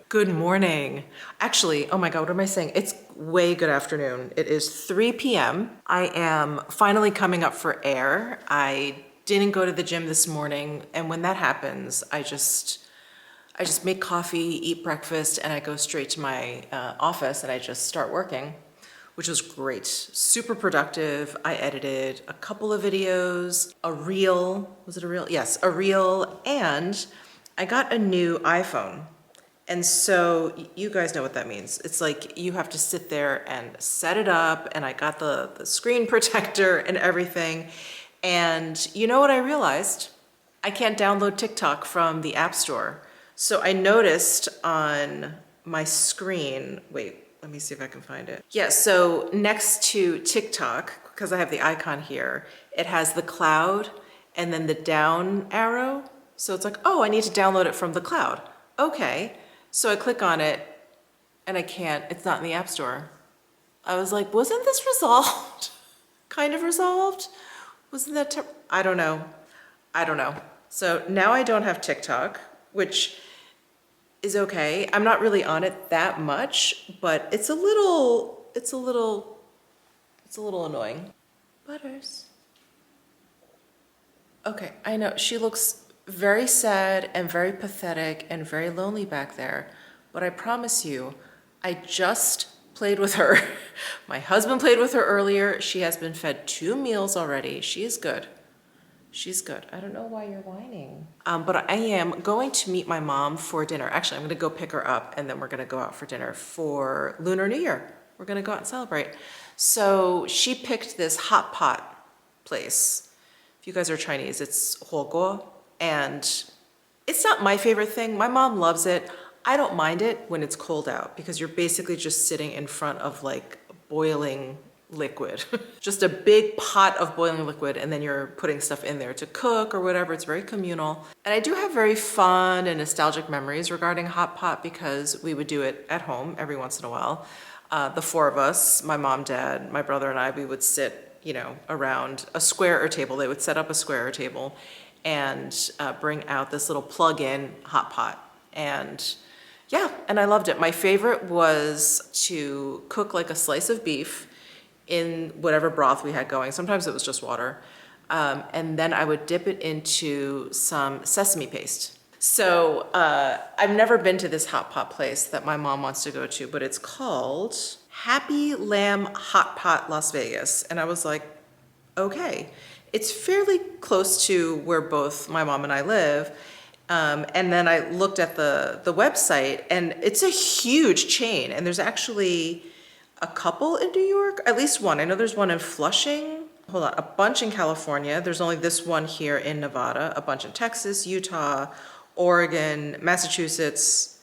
Good morning. Actually, oh my God, what am I saying? It's way good afternoon. It is 3 p.m. I am finally coming up for air. I didn't go to the gym this morning, and when that happens, I just make coffee, eat breakfast, and I go straight to my office and I just start working, which was great. Super productive. I edited a couple of videos, a reel. Was it a reel? Yes, a reel, and I got a new iPhone. And so you guys know what that means. It's like you have to sit there and set it up, and I got the screen protector and everything. And you know what I realized? I can't download TikTok from the App Store. So I noticed on my screen, wait, let me see if I can find it. Yeah, so next to TikTok, because I have the icon here, it has the cloud and then the down arrow. So it's like, oh, I need to download it from the cloud. Okay. So I click on it and I can't, it's not in the App Store. I was like, wasn't this resolved? Kind of resolved? Wasn't that, I don't know. So now I don't have TikTok, which is okay. I'm not really on it that much, but it's a little annoying. Butters. Okay, I know, she looks very sad and very pathetic and very lonely back there. But I promise you, I just played with her. My husband played with her earlier. She has been fed 2 meals already. She is good. She's good. I don't know why you're whining. But I am going to meet my mom for dinner. Actually, I'm gonna go pick her up and then we're gonna go out for dinner for Lunar New Year. We're gonna go out and celebrate. So she picked this hot pot place. If you guys are Chinese, it's huoguo. And it's not my favorite thing. My mom loves it. I don't mind it when it's cold out because you're basically just sitting in front of like boiling liquid. Just a big pot of boiling liquid, and then you're putting stuff in there to cook or whatever. It's very communal. And I do have very fun and nostalgic memories regarding hot pot because we would do it at home every once in a while. The 4 of us, my mom, dad, my brother, and I, we would sit, around a square table. They would set up a square table and bring out this little plug-in hot pot. And yeah, and I loved it. My favorite was to cook like a slice of beef in whatever broth we had going. Sometimes it was just water. And then I would dip it into some sesame paste. So I've never been to this hot pot place that my mom wants to go to, but it's called Happy Lamb Hot Pot Las Vegas. And I was like, okay. It's fairly close to where both my mom and I live. And then I looked at the website, and it's a huge chain. And there's actually a couple in New York, at least one. I know there's one in Flushing. Hold on, a bunch in California. There's only this one here in Nevada, a bunch in Texas, Utah, Oregon, Massachusetts.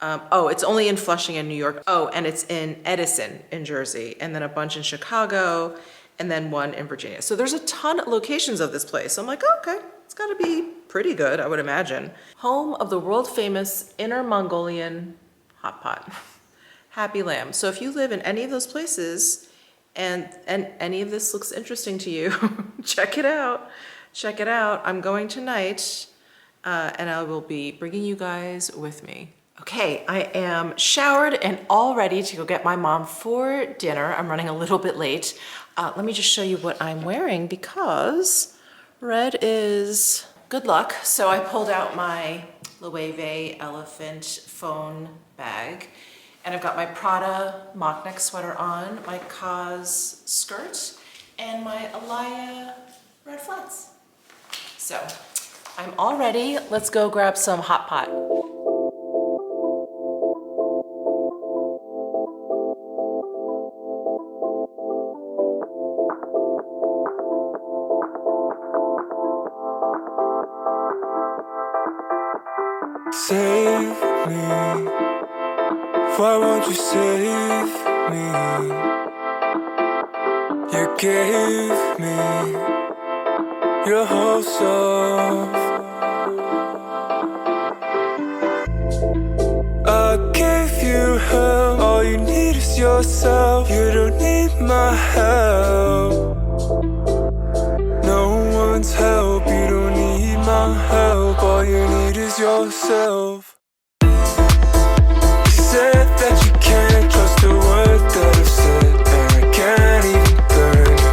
It's only in Flushing in New York. Oh, and it's in Edison in Jersey, and then a bunch in Chicago, and then one in Virginia. So there's a ton of locations of this place. So I'm like, oh, okay, it's gotta be pretty good, I would imagine. Home of the world famous Inner Mongolian hot pot, Happy Lamb. So if you live in any of those places and any of this looks interesting to you, check it out. Check it out. I'm going tonight and I will be bringing you guys with me. Okay, I am showered and all ready to go get my mom for dinner. I'm running a little bit late. Let me just show you what I'm wearing because red is good luck. So I pulled out my Loewe elephant phone bag, and I've got my Prada mock neck sweater on, my Kaz skirt, and my Alaya red flats. So I'm all ready. Let's go grab some hot pot. Save me, why won't you save me? You gave me your whole self. I gave you help, all you need is yourself. You don't need my help, no one's help. You don't need my help, all you need is yourself. said that you can't trust a word that I've said, and I can't even burn you.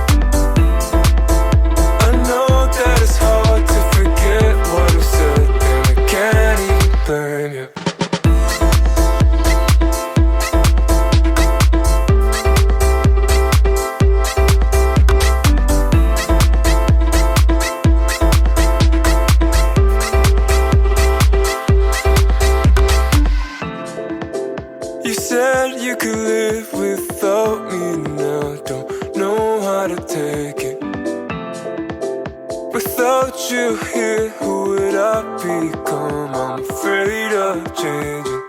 I know that it's hard to forget what I've said, and I can't even burn you. You said you could live without me now. Don't know how to take it. Without you here, who would I become? I'm afraid of changing.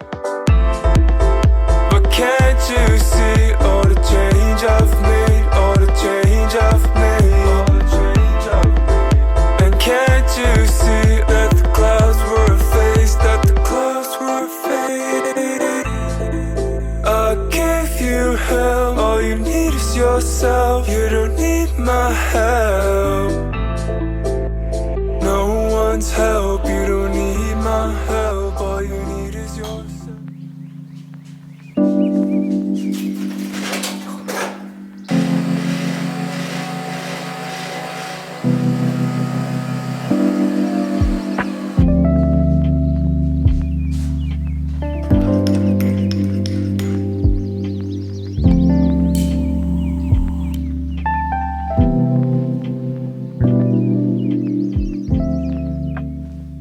But can't you see all the change I've made? All the change I've made. All the change I've made. And can't you see that the clouds were a phase? That the clouds were a phase. I gave you help. All you need is yourself. You don't need my help. No one's help. You don't need my help. All you need is yourself.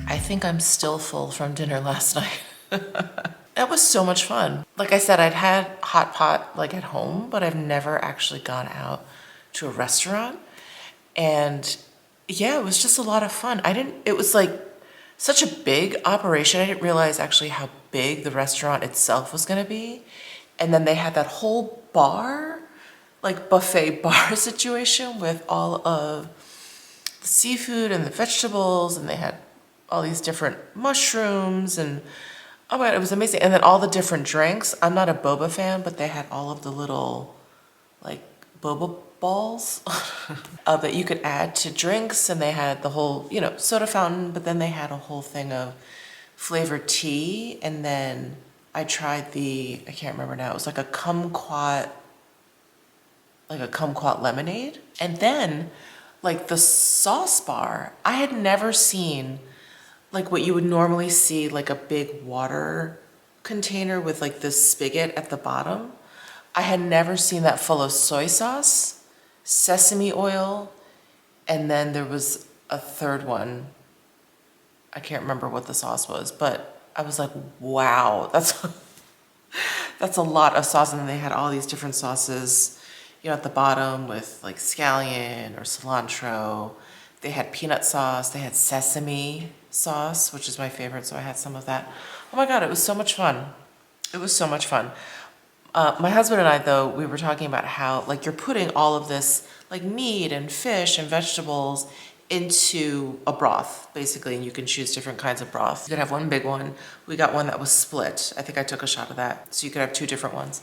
I think I'm still full from dinner last night. That was so much fun. Like I said, I'd had hot pot like at home, but I've never actually gone out to a restaurant. And yeah, it was just a lot of fun. It was like such a big operation. I didn't realize actually how big the restaurant itself was gonna be. And then they had that whole bar, like buffet bar situation with all of the seafood and the vegetables, and they had all these different mushrooms, and oh my God, it was amazing. And then all the different drinks. I'm not a boba fan, but they had all of the little like boba balls that you could add to drinks, and they had the whole, soda fountain, but then they had a whole thing of flavored tea. And then I tried I can't remember now, it was like a kumquat lemonade. And then like the sauce bar, I had never seen like what you would normally see, like a big water container with like this spigot at the bottom. I had never seen that full of soy sauce, sesame oil, and then there was a third one. I can't remember what the sauce was, but I was like, wow, that's a lot of sauce. And then they had all these different sauces, at the bottom with like scallion or cilantro. They had peanut sauce, they had sesame sauce, which is my favorite, so I had some of that. Oh my God, it was so much fun. It was so much fun. My husband and I, though, we were talking about how like you're putting all of this like meat and fish and vegetables into a broth, basically, and you can choose different kinds of broth. You could have one big one. We got one that was split. I think I took a shot of that. So you could have two different ones.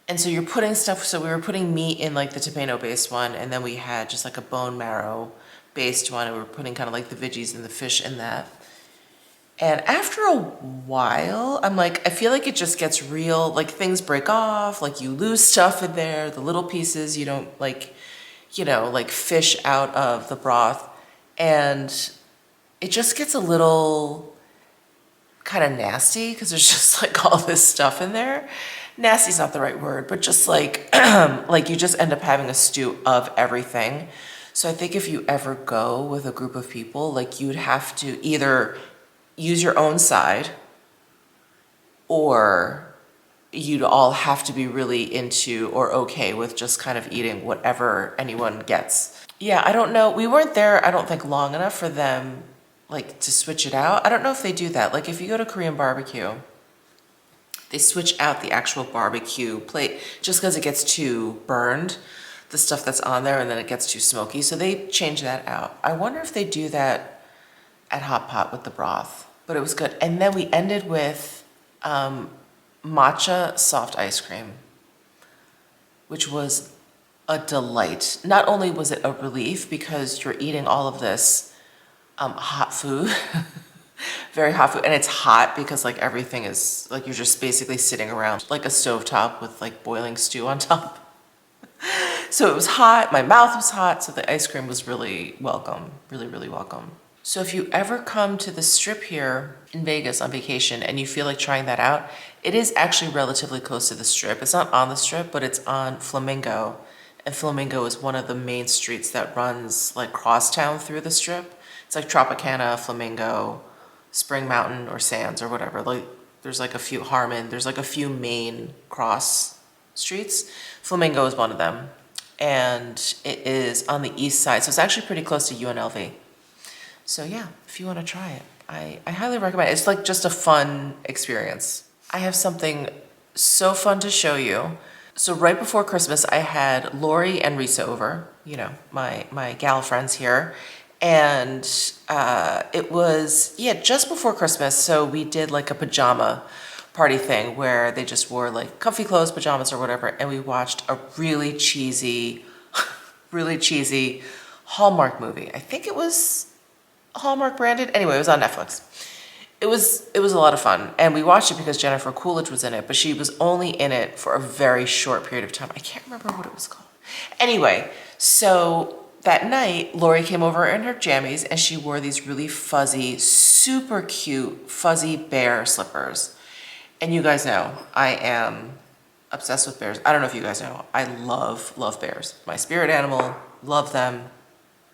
And so you're putting stuff, so we were putting meat in like the tomato-based one, and then we had just like a bone marrow-based one, and we were putting kind of like the veggies and the fish in that. And after a while, I'm like, I feel like it just gets real, like things break off, like you lose stuff in there, the little pieces you don't like, like fish out of the broth. And it just gets a little kind of nasty because there's just like all this stuff in there. Nasty's not the right word, but just like, like you just end up having a stew of everything. So I think if you ever go with a group of people, like you'd have to either use your own side, or you'd all have to be really into or okay with just kind of eating whatever anyone gets. Yeah, I don't know. We weren't there, I don't think, long enough for them like to switch it out. I don't know if they do that. Like if you go to Korean barbecue, they switch out the actual barbecue plate just because it gets too burned, the stuff that's on there, and then it gets too smoky. So they change that out. I wonder if they do that at Hot Pot with the broth, but it was good. And then we ended with matcha soft ice cream, which was a delight. Not only was it a relief because you're eating all of this hot food, Very hot food, and it's hot because like everything is like you're just basically sitting around like a stovetop with like boiling stew on top. So it was hot, my mouth was hot, so the ice cream was really welcome, really, really welcome. So if you ever come to the Strip here in Vegas on vacation and you feel like trying that out, it is actually relatively close to the Strip. It's not on the Strip, but it's on Flamingo. And Flamingo is one of the main streets that runs like crosstown through the Strip. It's like Tropicana, Flamingo, Spring Mountain, or Sands, or whatever. Like there's like a few, Harmon, there's like a few main cross streets. Flamingo is one of them. And it is on the east side. So it's actually pretty close to UNLV. So yeah, if you want to try it, I highly recommend it. It's like just a fun experience. I have something so fun to show you. So right before Christmas, I had Lori and Risa over, you know, my gal friends here. And it was, yeah, just before Christmas. So we did like a pajama party thing where they just wore like comfy clothes, pajamas or whatever. And we watched a really cheesy Hallmark movie. I think it was Hallmark branded. Anyway, it was on Netflix. It was a lot of fun, and we watched it because Jennifer Coolidge was in it, but she was only in it for a very short period of time. I can't remember what it was called. Anyway, so that night, Lori came over in her jammies, and she wore these really fuzzy, super cute, fuzzy bear slippers. And you guys know, I am obsessed with bears. I don't know if you guys know, I love bears. My spirit animal, love them.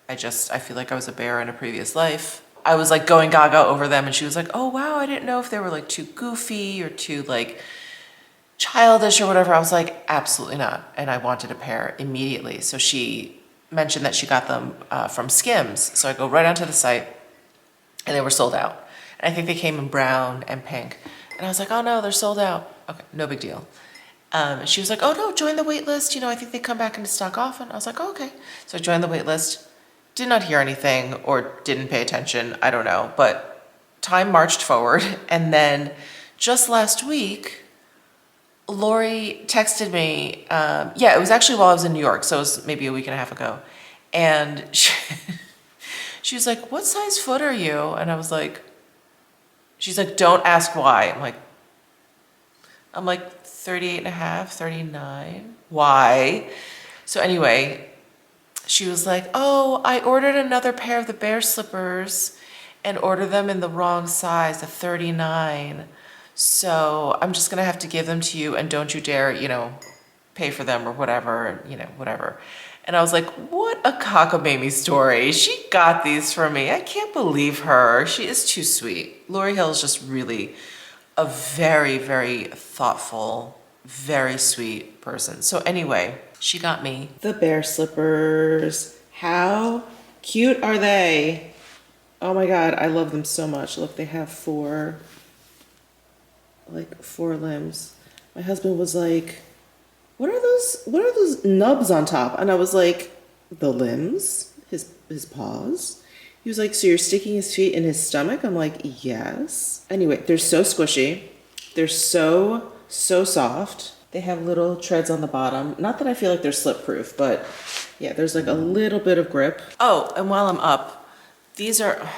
I feel like I was a bear in a previous life. I was like going gaga over them, and she was like, oh wow, I didn't know if they were like too goofy or too like childish or whatever. I was like, absolutely not. And I wanted a pair immediately. So she mentioned that she got them from Skims. So I go right onto the site, and they were sold out. And I think they came in brown and pink. And I was like, oh no, they're sold out. Okay, no big deal. And she was like, oh no, join the wait list. You know, I think they come back into stock often. I was like, oh, okay. So I joined the wait list. Did not hear anything or didn't pay attention. I don't know. But time marched forward. And then just last week, Lori texted me. Yeah, it was actually while I was in New York. So it was maybe a week and a half ago. And she was like, what size foot are you? And I was like, she's like, don't ask why. I'm like 38 and a half, 39. Why? So anyway, she was like, oh, I ordered another pair of the bear slippers and ordered them in the wrong size, a 39. So I'm just going to have to give them to you, and don't you dare, you know, pay for them or whatever, you know, whatever. And I was like, what a cockamamie story. She got these for me. I can't believe her. She is too sweet. Lori Hill is just really a very, very thoughtful, very sweet person. So anyway, she got me the bear slippers. How cute are they? Oh my God, I love them so much. Look, they have four limbs. My husband was like, what are those nubs on top? And I was like, the limbs, his paws. He was like, so you're sticking his feet in his stomach? I'm like, yes. Anyway, they're so squishy. They're so soft. They have little treads on the bottom. Not that I feel like they're slip proof, but yeah, there's like a little bit of grip. Oh, and while I'm up, these are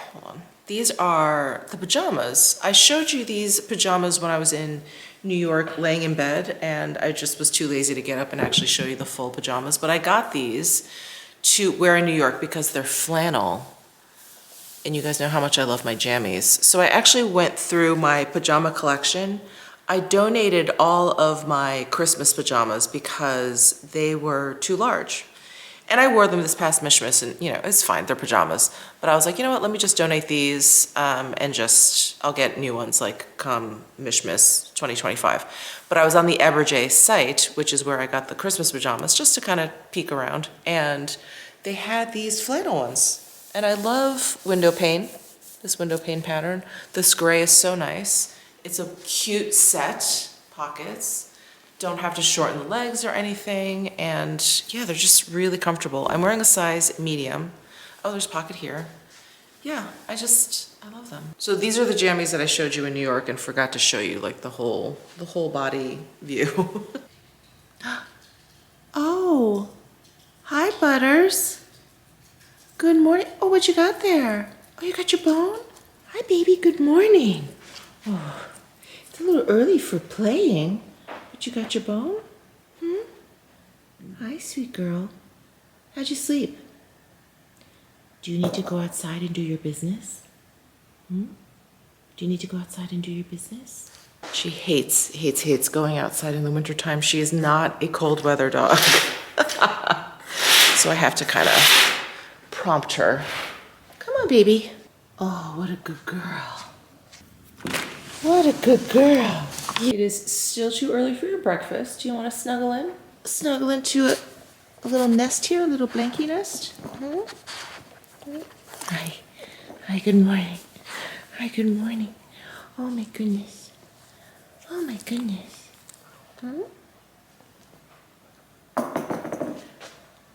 the pajamas. I showed you these pajamas when I was in New York laying in bed, and I just was too lazy to get up and actually show you the full pajamas. But I got these to wear in New York because they're flannel. And you guys know how much I love my jammies. So I actually went through my pajama collection. I donated all of my Christmas pajamas because they were too large. And I wore them this past Mishmas, and you know, it's fine, they're pajamas. But I was like, you know what, let me just donate these and I'll get new ones like come Mishmas 2025. But I was on the Eberjay site, which is where I got the Christmas pajamas, just to kind of peek around. And they had these flannel ones. And I love window pane, this window pane pattern. This gray is so nice. It's a cute set, pockets. Don't have to shorten the legs or anything. And yeah, they're just really comfortable. I'm wearing a size medium. Oh, there's pocket here. Yeah, I love them. So these are the jammies that I showed you in New York and forgot to show you like the whole body view. Oh, hi Butters. Good morning. Oh, what you got there? Oh, you got your bone? Hi, baby. Good morning. Oh, it's a little early for playing, but you got your bone? Hi, sweet girl. How'd you sleep? Do you need to go outside and do your business? Do you need to go outside and do your business? She hates going outside in the wintertime. She is not a cold weather dog. So I have to kind of prompt her. Come on, baby. Oh, what a good girl. What a good girl. It is still too early for your breakfast. Do you want to snuggle in? Snuggle into a little nest here, a little blankie nest? Hi. Hi, good morning. Hi, good morning. Oh my goodness. Oh my goodness.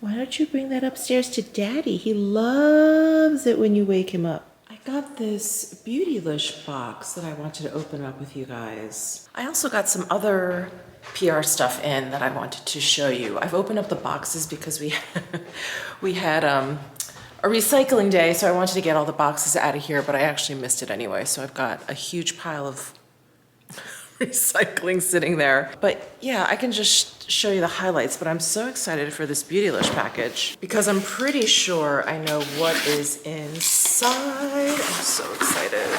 Why don't you bring that upstairs to Daddy? He loves it when you wake him up. I got this Beautylish box that I wanted to open up with you guys. I also got some other PR stuff in that I wanted to show you. I've opened up the boxes because we had a recycling day, so I wanted to get all the boxes out of here, but I actually missed it anyway, so I've got a huge pile of recycling sitting there. But yeah, I can just show you the highlights, but I'm so excited for this Beautylish package because I'm pretty sure I know what is inside. I'm so excited.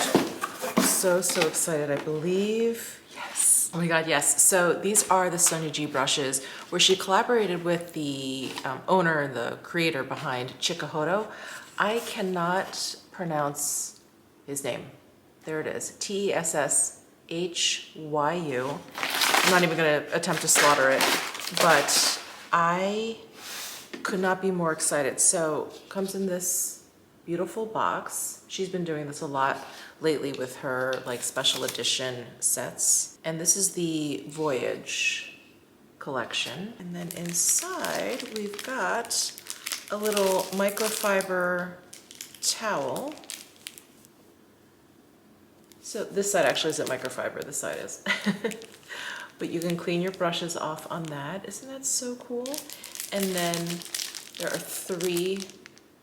I'm so excited. I believe, yes. Oh my God, yes. So these are the Sonia G brushes where she collaborated with the owner and the creator behind Chikuhodo. I cannot pronounce his name. There it is, TESSHYU. I'm not even gonna attempt to slaughter it, but I could not be more excited. So comes in this beautiful box. She's been doing this a lot lately with her like special edition sets. And this is the Voyage collection. And then inside we've got a little microfiber towel. So this side actually isn't microfiber, this side is. But you can clean your brushes off on that. Isn't that so cool? And then there are 3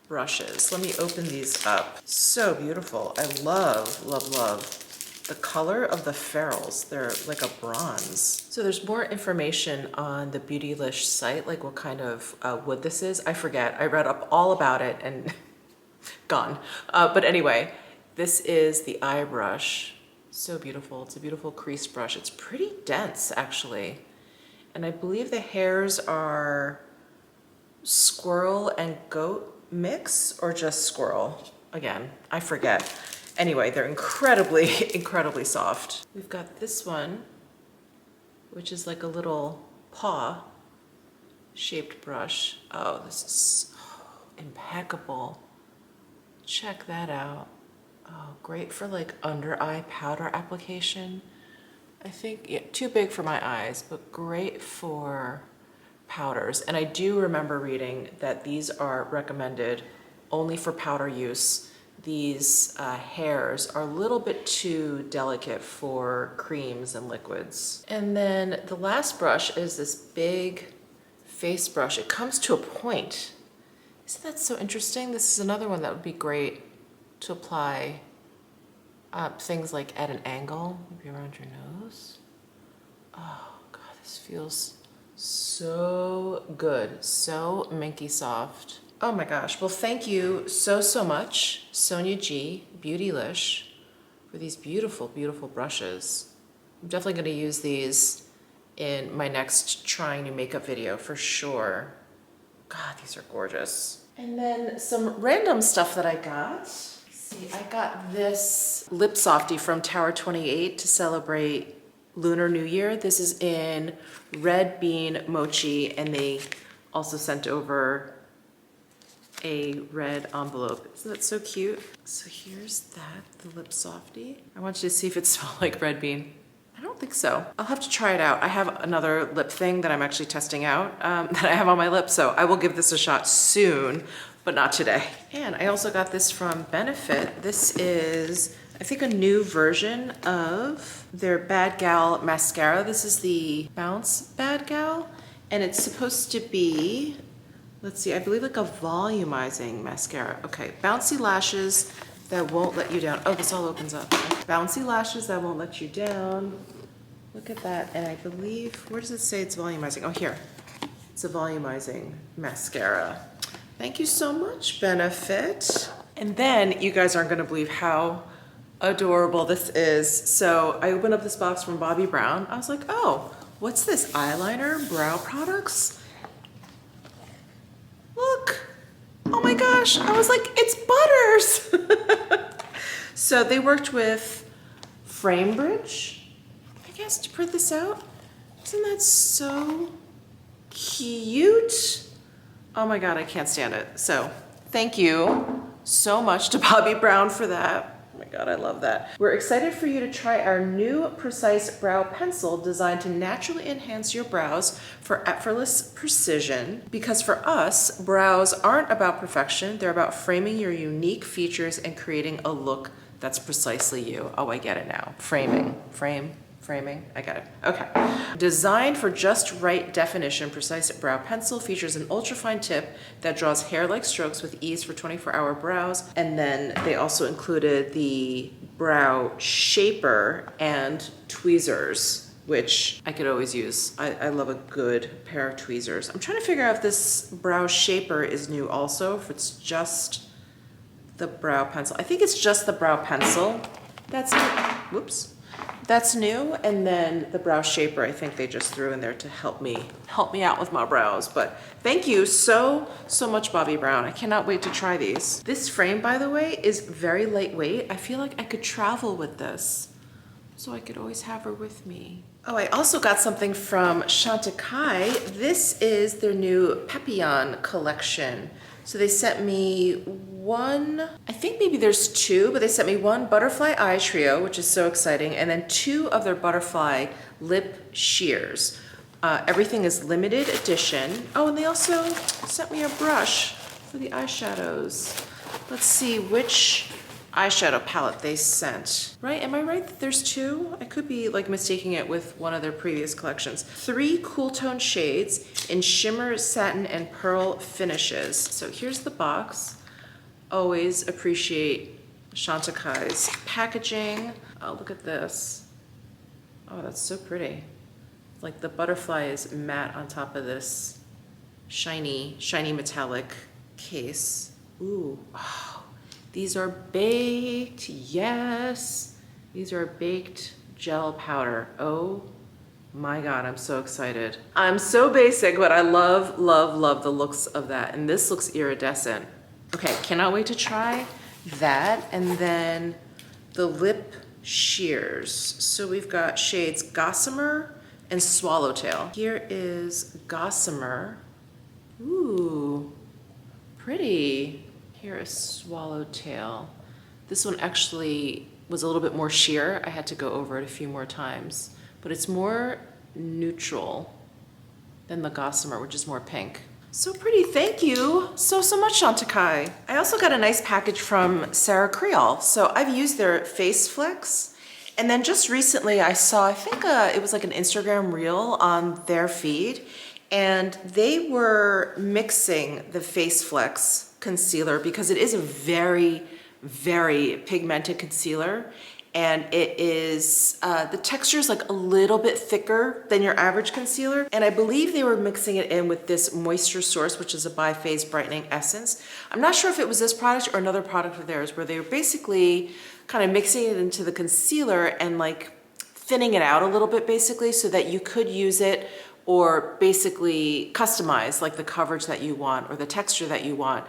brushes. Let me open these up. So beautiful. I love, love, love the color of the ferrules. They're like a bronze. So there's more information on the Beautylish site, like what kind of wood this is. I forget. I read up all about it and gone. But anyway, this is the eye brush. So beautiful. It's a beautiful crease brush. It's pretty dense, actually. And I believe the hairs are squirrel and goat mix or just squirrel. Again, I forget. Anyway, they're incredibly, incredibly soft. We've got this one, which is like a little paw shaped brush. Oh, this is impeccable. Check that out. Oh, great for like under eye powder application. I think, yeah, too big for my eyes, but great for powders. And I do remember reading that these are recommended only for powder use. These hairs are a little bit too delicate for creams and liquids. And then the last brush is this big face brush. It comes to a point. Isn't that so interesting? This is another one that would be great to apply things like at an angle, maybe around your nose. Oh God, this feels so good, so minky soft. Oh my gosh, well thank you so much, Sonia G, Beautylish, for these beautiful, beautiful brushes. I'm definitely gonna use these in my next trying new makeup video for sure. God, these are gorgeous. And then some random stuff that I got. See, I got this lip softy from Tower 28 to celebrate Lunar New Year. This is in red bean mochi, and they also sent over a red envelope. Isn't that so cute? So here's that, the lip softy. I want you to see if it smells like red bean. I don't think so. I'll have to try it out. I have another lip thing that I'm actually testing out that I have on my lips, so I will give this a shot soon, but not today. And I also got this from Benefit. This is, I think, a new version of their Bad Gal mascara. This is the Bounce Bad Gal, and it's supposed to be, let's see, I believe like a volumizing mascara. Okay, bouncy lashes that won't let you down. Oh, this all opens up. Bouncy lashes that won't let you down. Look at that. And I believe, where does it say it's volumizing? Oh, here. It's a volumizing mascara. Thank you so much, Benefit. And then you guys aren't gonna believe how adorable this is. So I opened up this box from Bobbi Brown. I was like, oh, what's this? Eyeliner, brow products? Look. Oh my gosh. I was like, it's Butters. So they worked with Framebridge, I guess, to print this out. Isn't that so cute? Oh my God, I can't stand it. So thank you so much to Bobbi Brown for that. Oh my God, I love that. We're excited for you to try our new Precise Brow Pencil designed to naturally enhance your brows for effortless precision. Because for us, brows aren't about perfection. They're about framing your unique features and creating a look that's precisely you. Oh, I get it now. Framing, framing, I got it. Okay. Designed for just right definition, Precise Brow Pencil features an ultrafine tip that draws hair-like strokes with ease for 24-hour brows. And then they also included the brow shaper and tweezers, which I could always use. I love a good pair of tweezers. I'm trying to figure out if this brow shaper is new also, if it's just the brow pencil. I think it's just the brow pencil. That's new. Whoops. That's new, and then the brow shaper I think they just threw in there to help me out with my brows. But thank you so much, Bobbi Brown. I cannot wait to try these. This frame, by the way, is very lightweight. I feel like I could travel with this, so I could always have her with me. Oh, I also got something from Chantecaille. This is their new Papillon collection. So they sent me one, I think maybe there's two, but they sent me one butterfly eye trio, which is so exciting, and then two of their butterfly lip shears. Everything is limited edition. Oh, and they also sent me a brush for the eyeshadows. Let's see which eyeshadow palette they sent. Right, am I right that there's two? I could be like mistaking it with one of their previous collections. 3 cool tone shades in shimmer, satin, and pearl finishes. So here's the box. Always appreciate Chantecaille's packaging. Oh, look at this. Oh, that's so pretty. Like the butterfly is matte on top of this shiny metallic case. Ooh, oh. These are baked, yes. These are baked gel powder. Oh my God, I'm so excited. I'm so basic, but I love the looks of that. And this looks iridescent. Okay, cannot wait to try that. And then the lip shears. So we've got shades Gossamer and Swallowtail. Here is Gossamer. Ooh, pretty. Here is Swallowtail. This one actually was a little bit more sheer. I had to go over it a few more times, but it's more neutral than the Gossamer, which is more pink. So pretty, thank you so much, Chantecaille. I also got a nice package from Sarah Creole. So I've used their Face Flex, and then just recently I saw, I think it was like an Instagram reel on their feed, and they were mixing the Face Flex concealer because it is a very pigmented concealer, and it is the texture is like a little bit thicker than your average concealer, and I believe they were mixing it in with this Moisture Source, which is a biphase brightening essence. I'm not sure if it was this product or another product of theirs where they were basically kind of mixing it into the concealer and like thinning it out a little bit basically so that you could use it or basically customize like the coverage that you want or the texture that you want.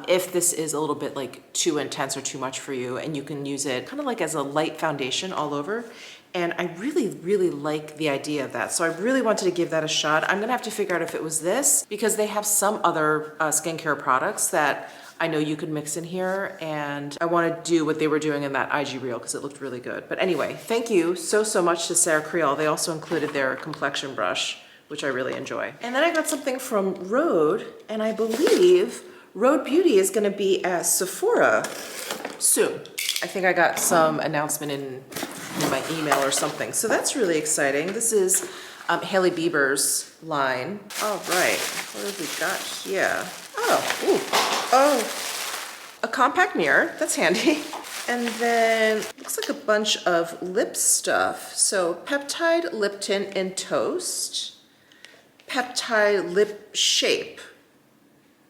If this is a little bit like too intense or too much for you, and you can use it kind of like as a light foundation all over. And I really like the idea of that. So I really wanted to give that a shot. I'm gonna have to figure out if it was this because they have some other skincare products that I know you could mix in here, and I wanna do what they were doing in that IG reel because it looked really good. But anyway, thank you so much to Sarah Creole. They also included their complexion brush, which I really enjoy. And then I got something from Rhode, and I believe Rhode Beauty is gonna be at Sephora soon. I think I got some announcement in my email or something. So that's really exciting. This is Hailey Bieber's line. All right, what have we got here? Oh, a compact mirror, that's handy. And then looks like a bunch of lip stuff. So peptide lip tint in toast, peptide lip shape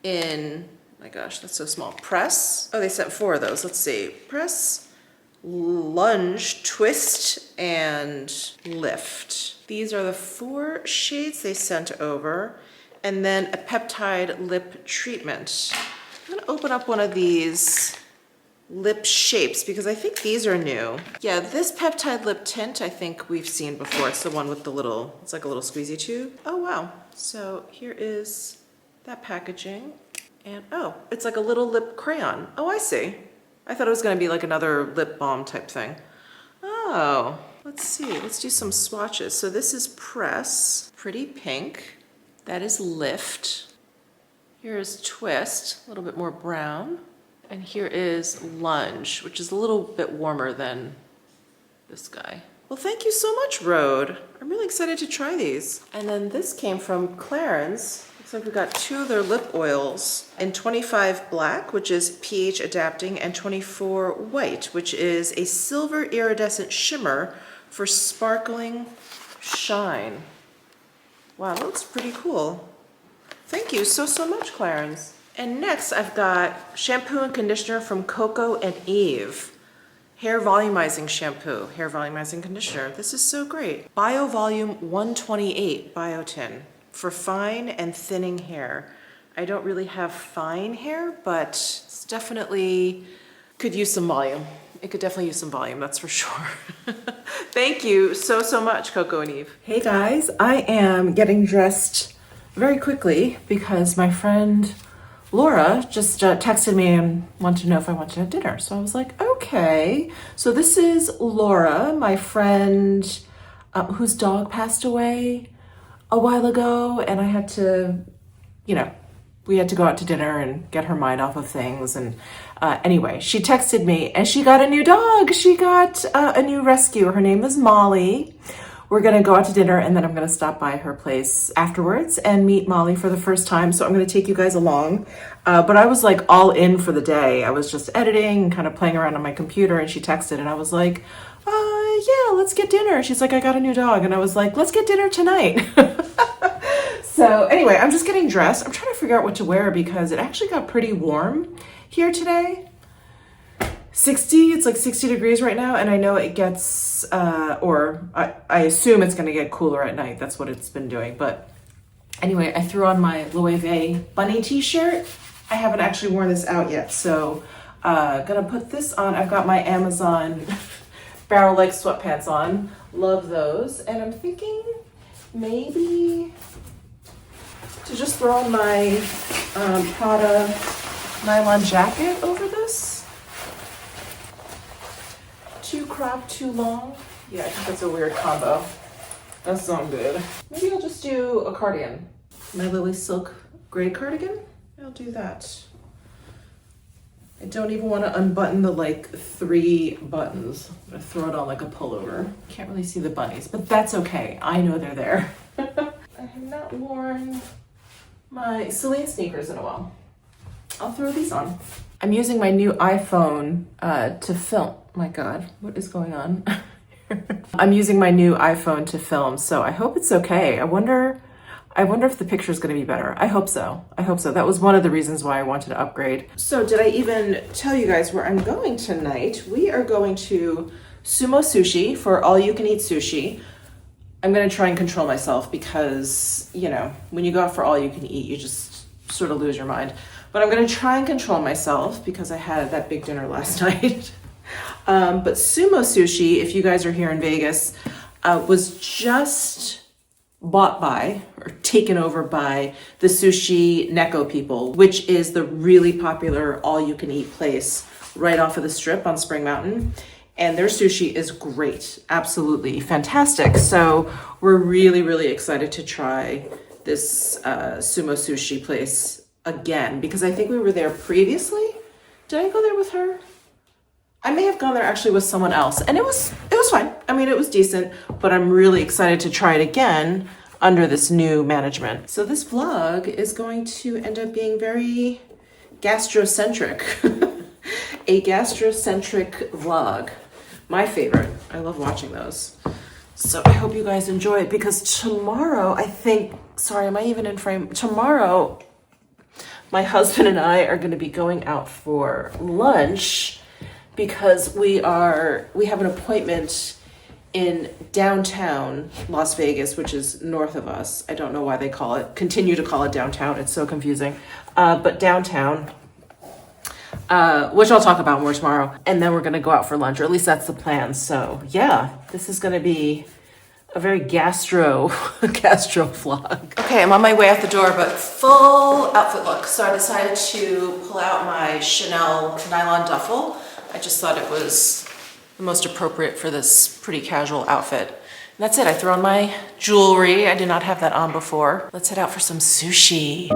in, oh my gosh, that's so small, press. Oh, they sent 4 of those. Let's see, press, lunge, twist, and lift. These are the 4 shades they sent over. And then a peptide lip treatment. I'm gonna open up one of these lip shapes because I think these are new. Yeah, this peptide lip tint I think we've seen before. It's the one with the little, it's like a little squeezy tube. Oh wow, so here is that packaging. And oh, it's like a little lip crayon. Oh, I see. I thought it was gonna be like another lip balm type thing. Oh, let's see, let's do some swatches. So this is press, pretty pink. That is lift. Here is twist, a little bit more brown. And here is lunge, which is a little bit warmer than this guy. Well, thank you so much, Rode. I'm really excited to try these. And then this came from Clarins. Looks like we got 2 of their lip oils in 25 black, which is pH adapting, and 24 white, which is a silver iridescent shimmer for sparkling shine. Wow, that looks pretty cool. Thank you so much, Clarins. And next I've got shampoo and conditioner from Coco and Eve. Hair volumizing shampoo, hair volumizing conditioner. This is so great. Bio Volume 128 Biotin for fine and thinning hair. I don't really have fine hair, but it's definitely could use some volume. It could definitely use some volume, that's for sure. Thank you so much, Coco and Eve. Hey guys, I am getting dressed very quickly because my friend Laura just texted me and wanted to know if I wanted to have dinner. So I was like, okay. So this is Laura, my friend whose dog passed away a while ago, and I had to, you know, we had to go out to dinner and get her mind off of things. And anyway, she texted me and she got a new dog. She got a new rescue. Her name is Molly. We're gonna go out to dinner and then I'm gonna stop by her place afterwards and meet Molly for the first time. So I'm gonna take you guys along. But I was like all in for the day. I was just editing and kind of playing around on my computer, and she texted and I was like, yeah, let's get dinner. She's like, I got a new dog. And I was like, let's get dinner tonight. So anyway, I'm just getting dressed. I'm trying to figure out what to wear because it actually got pretty warm here today. 60, it's like 60 degrees right now, and I know it gets, I assume it's gonna get cooler at night. That's what it's been doing. But anyway, I threw on my Loewe bunny t-shirt. I haven't actually worn this out yet, so gonna put this on. I've got my Amazon barrel leg sweatpants on. Love those. And I'm thinking maybe to just throw on my Prada nylon jacket over this. Too cropped, too long. Yeah, I think that's a weird combo. That's not good. Maybe I'll just do a cardigan. My Lily Silk gray cardigan. I'll do that. I don't even want to unbutton the like 3 buttons. I'm gonna throw it on like a pullover. Can't really see the bunnies, but that's okay. I know they're there. I have not worn my Celine sneakers in a while. I'll throw these on. I'm using my new iPhone to film. My God, what is going on? I'm using my new iPhone to film, so I hope it's okay. I wonder if the picture is going to be better. I hope so. I hope so. That was one of the reasons why I wanted to upgrade. So did I even tell you guys where I'm going tonight? We are going to Sumo Sushi for all-you-can-eat sushi. I'm going to try and control myself because, you know, when you go out for all-you-can-eat, you just sort of lose your mind. But I'm going to try and control myself because I had that big dinner last night. But Sumo Sushi, if you guys are here in Vegas, was just bought by or taken over by the Sushi Neko people, which is the really popular all-you-can-eat place right off of the Strip on Spring Mountain. And their sushi is great, absolutely fantastic. So we're really, really excited to try this Sumo Sushi place again because I think we were there previously. Did I go there with her? I may have gone there actually with someone else, and it was fine. I mean, it was decent, but I'm really excited to try it again under this new management. So this vlog is going to end up being very gastrocentric. a gastrocentric vlog. My favorite. I love watching those. So I hope you guys enjoy it because tomorrow, I think, sorry, am I even in frame? Tomorrow, my husband and I are going to be going out for lunch because we have an appointment in downtown Las Vegas, which is north of us. I don't know why they continue to call it downtown. It's so confusing. But downtown, which I'll talk about more tomorrow. And then we're going to go out for lunch, or at least that's the plan. So yeah, this is going to be a very gastro vlog. Okay, I'm on my way out the door, but full outfit look. So I decided to pull out my Chanel nylon duffel. I just thought it was the most appropriate for this pretty casual outfit. And that's it, I throw on my jewelry. I did not have that on before. Let's head out for some sushi.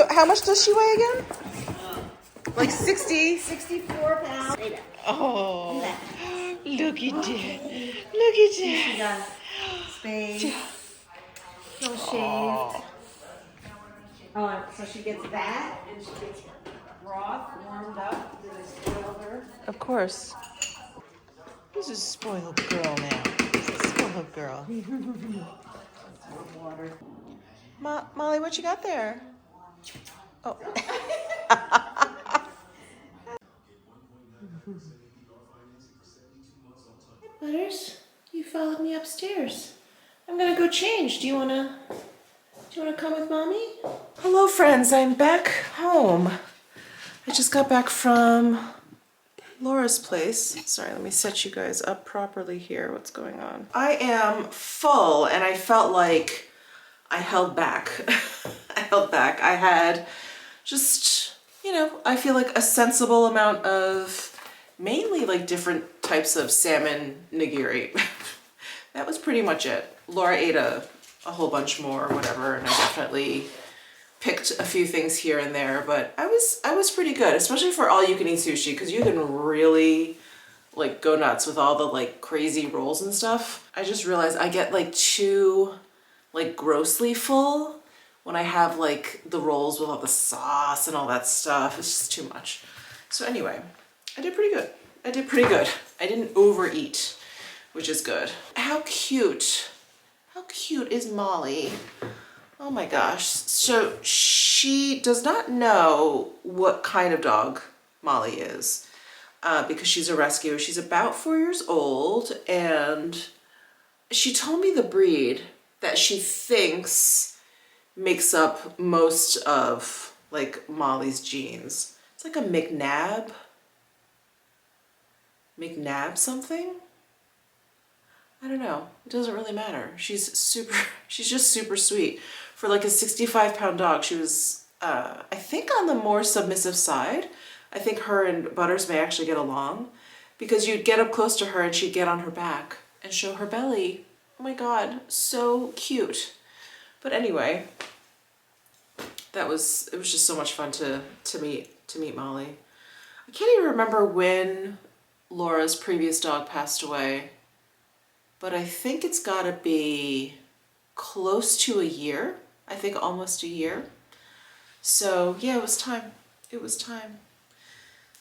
How much does she weigh again? Like 60? 64 pounds. Oh, look at that. Look at She that. got spayed. No shaved. Oh, so she gets that, and she gets broth warmed up. Did I spoil her? Of course. Who's a spoiled girl now? Who's a spoiled girl? Water. Molly, what you got there? Oh. Butters, you followed me upstairs. I'm gonna go change. Do you wanna come with mommy? Hello friends, I'm back home. I just got back from Laura's place. Sorry, let me set you guys up properly here. What's going on? I am full and I felt like I held back. I had just, I feel like a sensible amount of mainly like different types of salmon nigiri. That was pretty much it. Laura ate a whole bunch more or whatever, and I definitely picked a few things here and there, but I was pretty good, especially for all you can eat sushi, because you can really like go nuts with all the like crazy rolls and stuff. I just realized I get like too like grossly full when I have like the rolls with all the sauce and all that stuff. It's just too much. So anyway, I did pretty good. I didn't overeat, which is good. How cute is Molly? Oh my gosh. So she does not know what kind of dog Molly is because she's a rescue. She's about 4 years old, and she told me the breed that she thinks makes up most of like Molly's genes. It's like a McNab something? I don't know. It doesn't really matter. She's just super sweet. For like a 65-pound dog, she was, I think on the more submissive side. I think her and Butters may actually get along because you'd get up close to her and she'd get on her back and show her belly. Oh my God, so cute. But anyway, it was just so much fun to meet Molly. I can't even remember when Laura's previous dog passed away, but I think it's gotta be close to a year. I think almost a year. So yeah, it was time.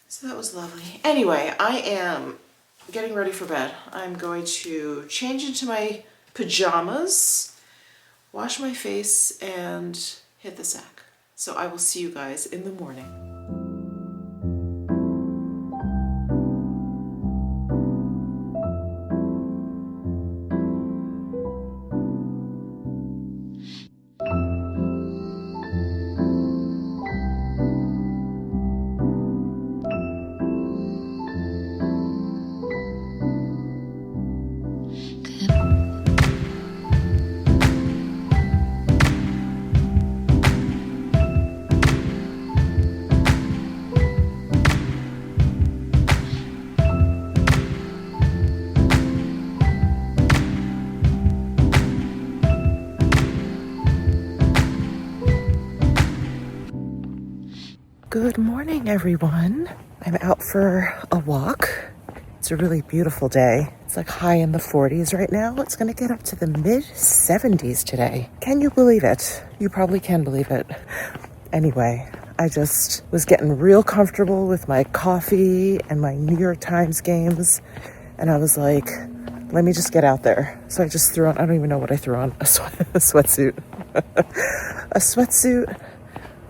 So that was lovely. Anyway, I am getting ready for bed. I'm going to change into my pajamas, wash my face, and hit the sack. So I will see you guys in the morning. Good morning, everyone. I'm out for a walk. It's a really beautiful day. It's like high in the 40s right now. It's gonna get up to the mid 70s today. Can you believe it? You probably can believe it. Anyway, I just was getting real comfortable with my coffee and my New York Times games. And I was like, let me just get out there. So I just threw on, I don't even know what I threw on, a sweatsuit. A sweatsuit.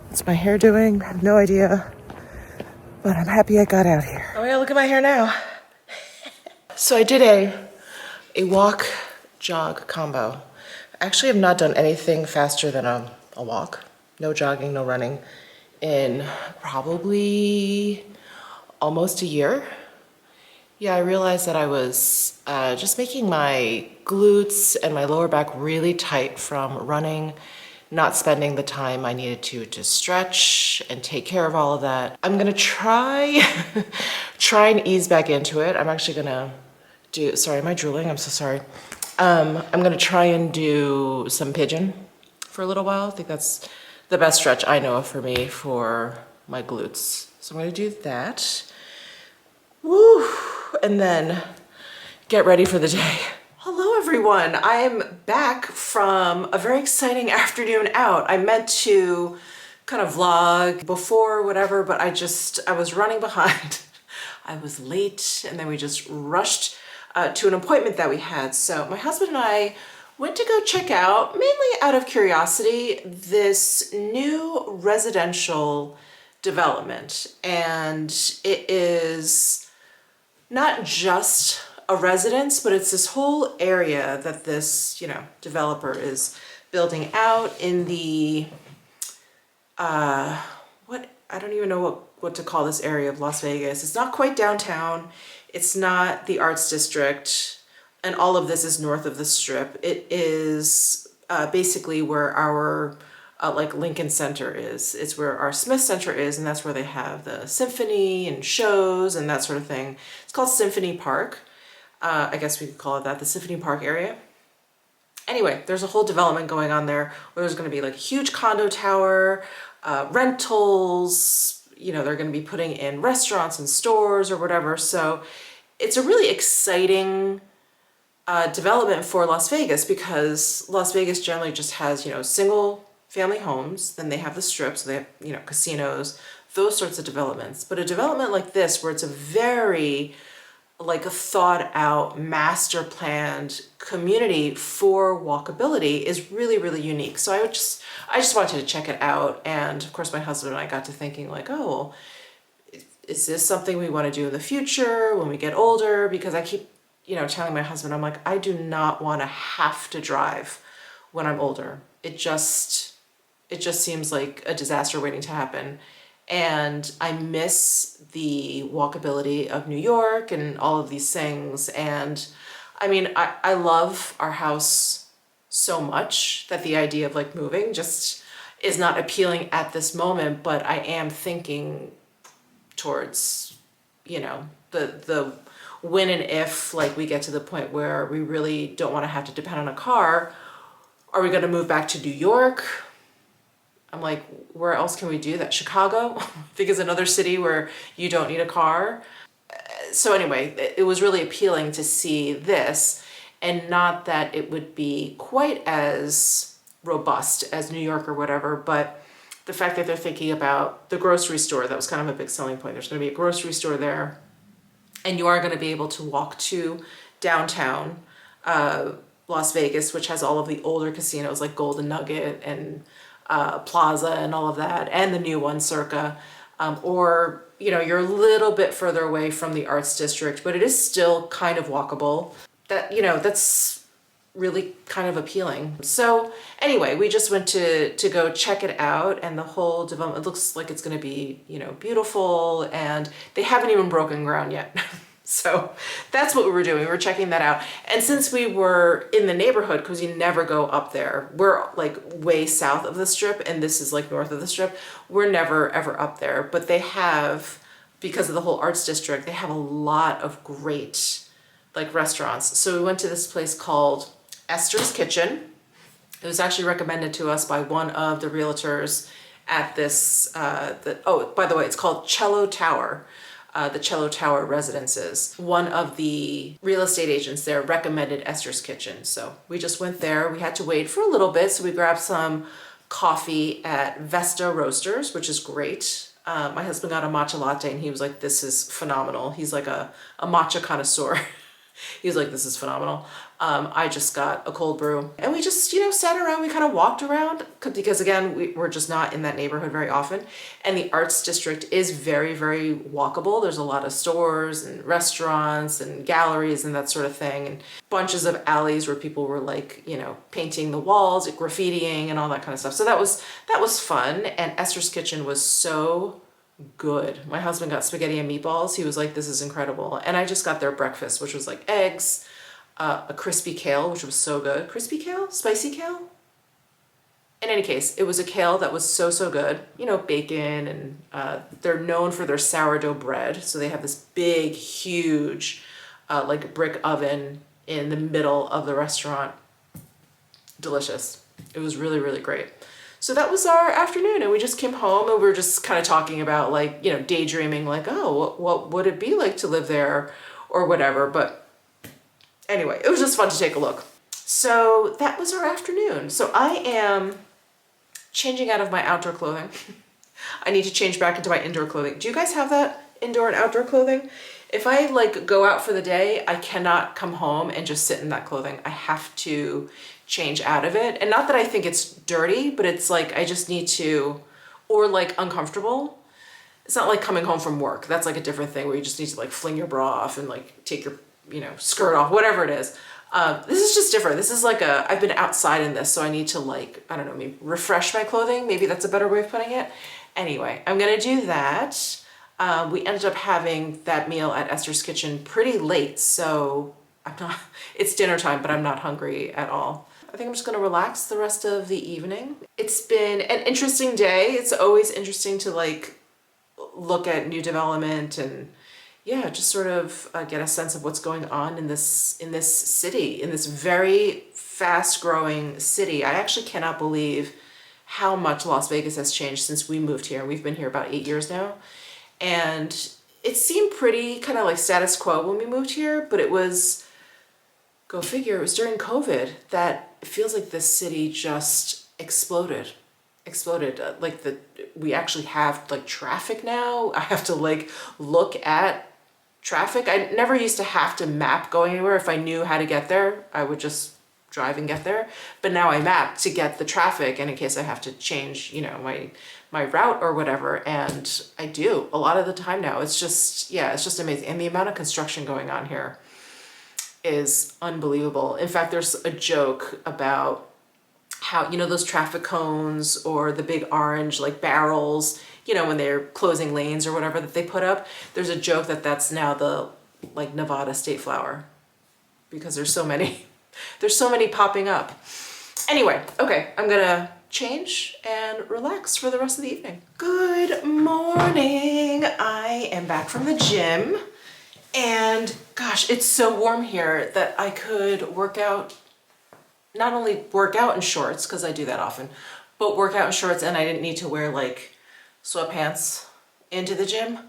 What's my hair doing? I have no idea. But I'm happy I got out here. Oh yeah, look at my hair now. So I did a walk jog combo. I actually have not done anything faster than a walk. No jogging, no running in probably almost a year. Yeah, I realized that I was just making my glutes and my lower back really tight from running, not spending the time I needed to stretch and take care of all of that. I'm gonna try and ease back into it. I'm actually gonna do, sorry, am I drooling? I'm so sorry. I'm gonna try and do some pigeon for a little while. I think that's the best stretch I know of for me for my glutes. So I'm gonna do that. Woo! And then get ready for the day. Hello everyone, I am back from a very exciting afternoon out. I meant to kind of vlog before, whatever, but I was running behind. I was late and then we just rushed to an appointment that we had. So my husband and I went to go check out, mainly out of curiosity, this new residential development. And it is not just a residence, but it's this whole area that this, developer is building out in the, I don't even know what to call this area of Las Vegas. It's not quite downtown. It's not the Arts District, and all of this is north of the Strip. It is basically where our Lincoln Center is. It's where our Smith Center is, and that's where they have the symphony and shows and that sort of thing. It's called Symphony Park. I guess we could call it that, the Symphony Park area. Anyway, there's a whole development going on there where there's going to be like a huge condo tower, rentals, they're going to be putting in restaurants and stores or whatever. So it's a really exciting development for Las Vegas, because Las Vegas generally just has, single family homes. Then they have the strips, so they have, casinos, those sorts of developments. But a development like this, where it's a very a thought out, master planned community for walkability, is really, really unique. So I just wanted to check it out. And of course my husband and I got to thinking oh, well, is this something we want to do in the future when we get older? Because I keep, telling my husband, I'm like, I do not want to have to drive when I'm older. It just seems like a disaster waiting to happen. And I miss the walkability of New York and all of these things. And I mean, I love our house so much that the idea of moving just is not appealing at this moment, but I am thinking towards, the when and if we get to the point where we really don't want to have to depend on a car. Are we going to move back to New York? I'm like, where else can we do that? Chicago, I think, is another city where you don't need a car. So anyway, it was really appealing to see this, and not that it would be quite as robust as New York or whatever, but the fact that they're thinking about the grocery store, that was kind of a big selling point. There's going to be a grocery store there, and you are going to be able to walk to downtown Las Vegas, which has all of the older casinos like Golden Nugget and Plaza and all of that, and the new one, Circa, or you're a little bit further away from the Arts District, but it is still kind of walkable. That's really kind of appealing. So anyway, we just went to go check it out, and the whole development looks like it's going to be beautiful, and they haven't even broken ground yet. So that's what we were doing. We were checking that out. And since we were in the neighborhood, because you never go up there, we're way south of the Strip, and this is north of the Strip. We're never ever up there, but they have, because of the whole Arts District, they have a lot of great restaurants. So we went to this place called Esther's Kitchen. It was actually recommended to us by one of the realtors, at this, oh, by the way, it's called Cello Tower. The Cello Tower Residences. One of the real estate agents there recommended Esther's Kitchen. So we just went there. We had to wait for a little bit. So we grabbed some coffee at Vesta Roasters, which is great. My husband got a matcha latte and he was like, this is phenomenal. He's like a matcha connoisseur. He was like, this is phenomenal. I just got a cold brew and we just, you know, sat around, we kind of walked around because again, we're just not in that neighborhood very often. And the arts district is very, very walkable. There's a lot of stores and restaurants and galleries and that sort of thing. And bunches of alleys where people were like, you know, painting the walls, graffitiing and all that kind of stuff. So that was fun. And Esther's Kitchen was so good. My husband got spaghetti and meatballs. He was like, this is incredible. And I just got their breakfast, which was like eggs, a crispy kale, which was so good. Crispy kale? Spicy kale? In any case, it was a kale that was so, so good. You know, bacon, and they're known for their sourdough bread. So they have this big, huge, like brick oven in the middle of the restaurant. Delicious. It was really, really great. So that was our afternoon, and we just came home and we were just kind of talking about, like, you know, daydreaming, like, oh, what would it be like to live there or whatever. But anyway, it was just fun to take a look. So that was our afternoon. So I am changing out of my outdoor clothing. I need to change back into my indoor clothing. Do you guys have that, indoor and outdoor clothing? If I like go out for the day, I cannot come home and just sit in that clothing. I have to change out of it. And not that I think it's dirty, but it's like I just need to, or like uncomfortable. It's not like coming home from work. That's like a different thing where you just need to like fling your bra off and like take your, you know, skirt off, whatever it is. This is just different. This is like I've been outside in this, so I need to like, I don't know, maybe refresh my clothing. Maybe that's a better way of putting it. Anyway, I'm gonna do that. We ended up having that meal at Esther's Kitchen pretty late, so it's dinner time, but I'm not hungry at all. I think I'm just gonna relax the rest of the evening. It's been an interesting day. It's always interesting to like look at new development and yeah, just sort of get a sense of what's going on in this city, in this very fast growing city. I actually cannot believe how much Las Vegas has changed since we moved here. We've been here about 8 years now. And it seemed pretty kind of like status quo when we moved here, but it was, go figure, it was during COVID that it feels like this city just exploded. We actually have like traffic now. I have to like look at traffic. I never used to have to map going anywhere. If I knew how to get there, I would just drive and get there. But now I map to get the traffic, and in case I have to change, you know, my route or whatever, and I do a lot of the time now. It's just, yeah, it's just amazing. And the amount of construction going on here is unbelievable. In fact, there's a joke about how, you know, those traffic cones or the big orange like barrels, you know, when they're closing lanes or whatever that they put up, there's a joke that that's now the like Nevada state flower because there's so many popping up. Anyway, okay, I'm gonna change and relax for the rest of the evening. Good morning. I am back from the gym and gosh, it's so warm here that I could work out, not only work out in shorts, because I do that often, but work out in shorts, and I didn't need to wear like sweatpants into the gym.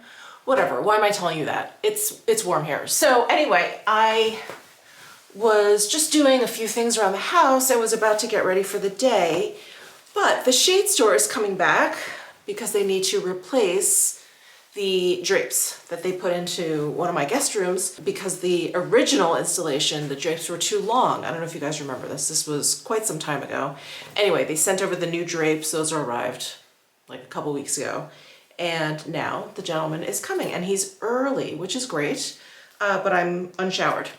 Whatever, why am I telling you that? It's warm here. So anyway, I was just doing a few things around the house. I was about to get ready for the day, but the shade store is coming back because they need to replace the drapes that they put into one of my guest rooms because the original installation, the drapes were too long. I don't know if you guys remember this. This was quite some time ago. Anyway, they sent over the new drapes. Those arrived like a couple weeks ago. And now the gentleman is coming and he's early, which is great, but I'm unshowered.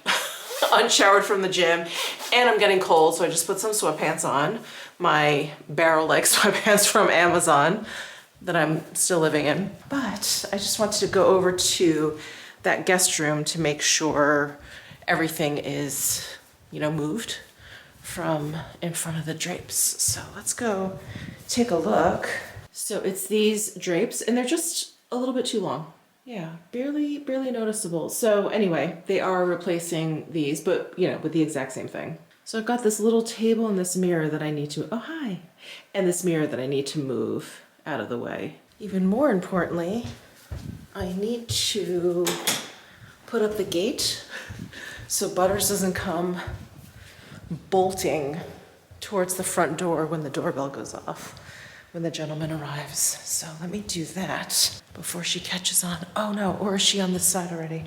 Unshowered from the gym and I'm getting cold, so I just put some sweatpants on, my barrel-like sweatpants from Amazon that I'm still living in. But I just wanted to go over to that guest room to make sure everything is, you know, moved from in front of the drapes. So let's go take a look. So it's these drapes and they're just a little bit too long. Yeah, barely noticeable. So anyway, they are replacing these, but you know, with the exact same thing. So I've got this little table and this mirror that I need to, oh hi, and this mirror that I need to move out of the way. Even more importantly, I need to put up the gate so Butters doesn't come bolting towards the front door when the doorbell goes off, when the gentleman arrives. So let me do that before she catches on. Oh no, or is she on this side already?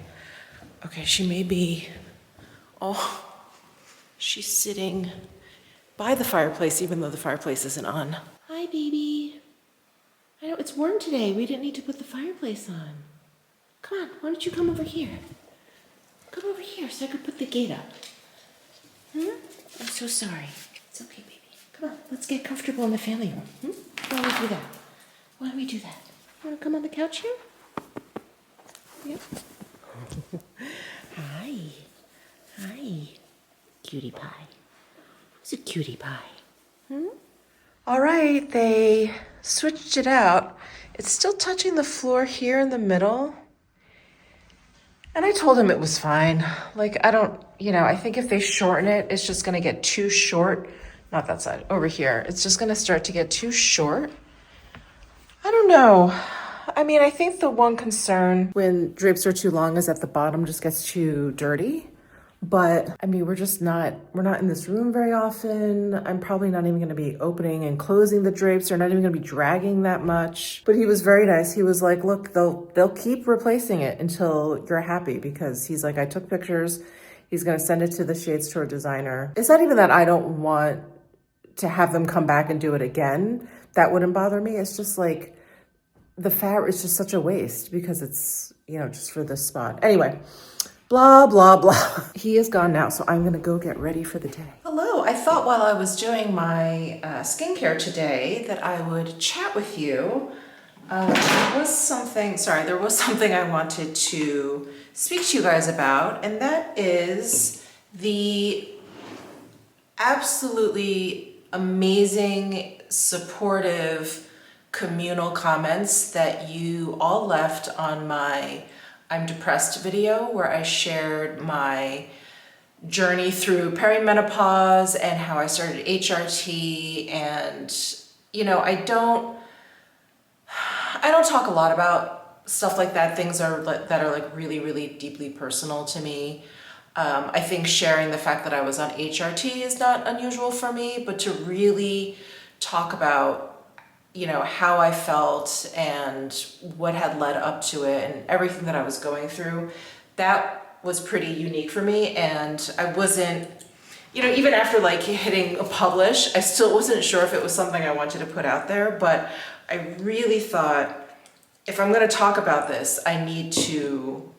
Okay, she may be. Oh, she's sitting by the fireplace even though the fireplace isn't on. Hi, baby. I know it's warm today. We didn't need to put the fireplace on. Come on, why don't you come over here? Come over here so I could put the gate up. I'm so sorry. It's okay, baby. Come on, let's get comfortable in the family room. Why don't we do that? Why don't we do that? Want to come on the couch here? Yep. Hi. Hi. Cutie pie. Who's a cutie pie? All right, they switched it out. It's still touching the floor here in the middle. And I told him it was fine. Like, I don't, I think if they shorten it, it's just gonna get too short. Not that side, over here. It's just gonna start to get too short. I don't know. I mean, I think the one concern when drapes are too long is that the bottom just gets too dirty. But I mean, we're not in this room very often. I'm probably not even gonna be opening and closing the drapes. They're not even gonna be dragging that much. But he was very nice. He was like, look, they'll keep replacing it until you're happy, because he's like, I took pictures. He's gonna send it to the shade store designer. It's not even that I don't want to have them come back and do it again. That wouldn't bother me. It's just like, the fabric is just such a waste because it's, just for this spot. Anyway. Blah, blah, blah. He is gone now, so I'm gonna go get ready for the day. Hello, I thought while I was doing my skincare today that I would chat with you. There was something I wanted to speak to you guys about, and that is the absolutely amazing, supportive, communal comments that you all left on my I'm depressed video, where I shared my journey through perimenopause and how I started HRT. And I don't talk a lot about stuff like that. Things that are like really, really deeply personal to me. I think sharing the fact that I was on HRT is not unusual for me, but to really talk about how I felt and what had led up to it and everything that I was going through, that was pretty unique for me. And I wasn't, even after like hitting publish, I still wasn't sure if it was something I wanted to put out there, but I really thought, if I'm going to talk about this, I need to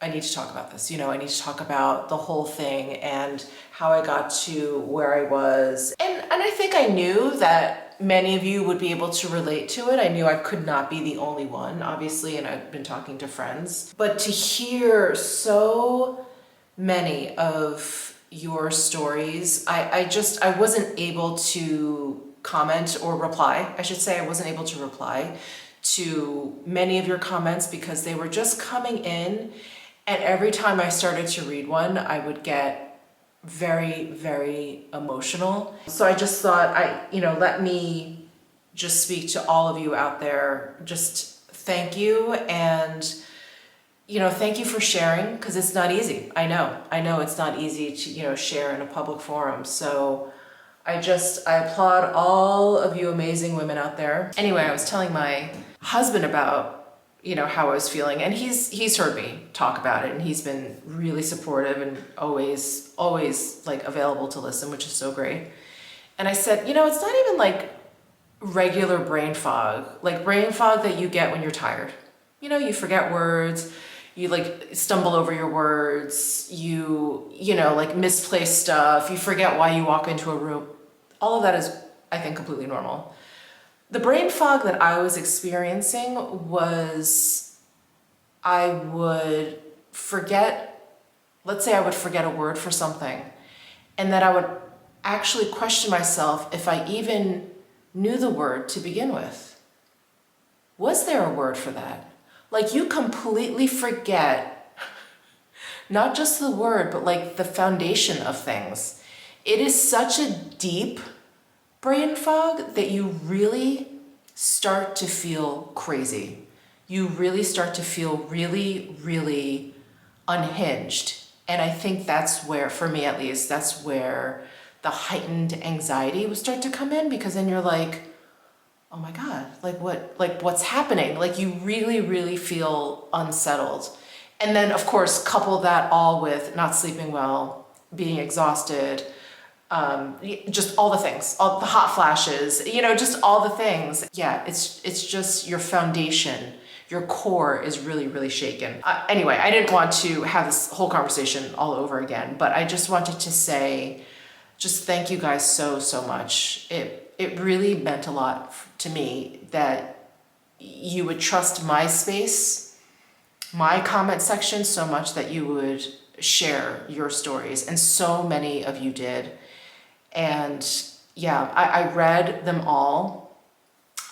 talk about this. I need to talk about the whole thing and how I got to where I was. And I think I knew that many of you would be able to relate to it. I knew I could not be the only one, obviously, and I've been talking to friends. But to hear so many of your stories, I wasn't able to comment or reply. I should say I wasn't able to reply to many of your comments because they were just coming in. And every time I started to read one, I would get very, very emotional. So I just thought let me just speak to all of you out there. Just thank you. And, thank you for sharing, because it's not easy. I know it's not easy to, share in a public forum. So I applaud all of you amazing women out there. Anyway, I was telling my husband about how I was feeling, and he's heard me talk about it, and he's been really supportive and always like available to listen, which is so great. And I said, it's not even like regular brain fog, like brain fog that you get when you're tired. You forget words, you like stumble over your words, you like misplace stuff, you forget why you walk into a room. All of that is, I think, completely normal. The brain fog that I was experiencing was, I would forget, let's say I would forget a word for something, and that I would actually question myself if I even knew the word to begin with. Was there a word for that? Like, you completely forget not just the word, but like the foundation of things. It is such a deep brain fog that you really start to feel crazy. You really start to feel really, really unhinged. And I think that's where, for me at least, that's where the heightened anxiety would start to come in, because then you're like, oh my God, what's happening? Like you really, really feel unsettled. And then of course, couple that all with not sleeping well, being exhausted, just all the things, all the hot flashes, just all the things. Yeah, it's just your foundation, your core is really, really shaken. Anyway, I didn't want to have this whole conversation all over again, but I just wanted to say, just thank you guys so, so much. It really meant a lot to me that you would trust my space, my comment section so much that you would share your stories. And so many of you did. And yeah, I read them all.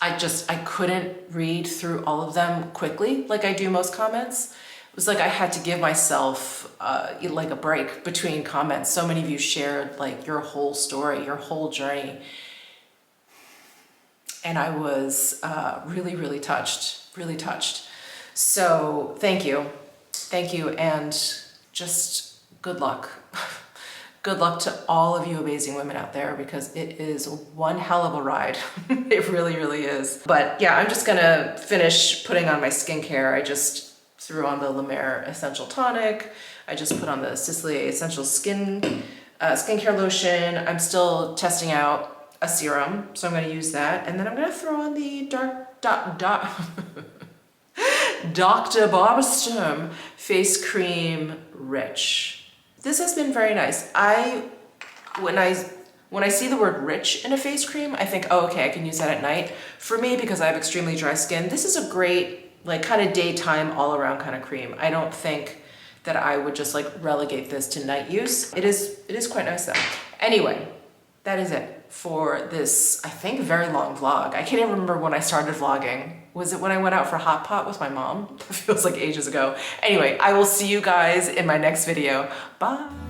I couldn't read through all of them quickly like I do most comments. It was like I had to give myself like a break between comments. So many of you shared like your whole story, your whole journey. And I was really, really touched, really touched. So thank you, and just good luck. Good luck to all of you amazing women out there, because it is one hell of a ride. It really, really is. But yeah, I'm just gonna finish putting on my skincare. I just threw on the La Mer Essential Tonic. I just put on the Sicily Essential skincare lotion. I'm still testing out a serum, so I'm gonna use that. And then I'm gonna throw on the Dr. Barbara Sturm Face Cream Rich. This has been very nice. When I see the word rich in a face cream, I think, oh, okay, I can use that at night. For me, because I have extremely dry skin, this is a great, like, kind of daytime all around kind of cream. I don't think that I would just like relegate this to night use. It is quite nice though. Anyway, that is it for this, I think, very long vlog. I can't even remember when I started vlogging. Was it when I went out for Hot Pot with my mom? It feels like ages ago. Anyway, I will see you guys in my next video. Bye.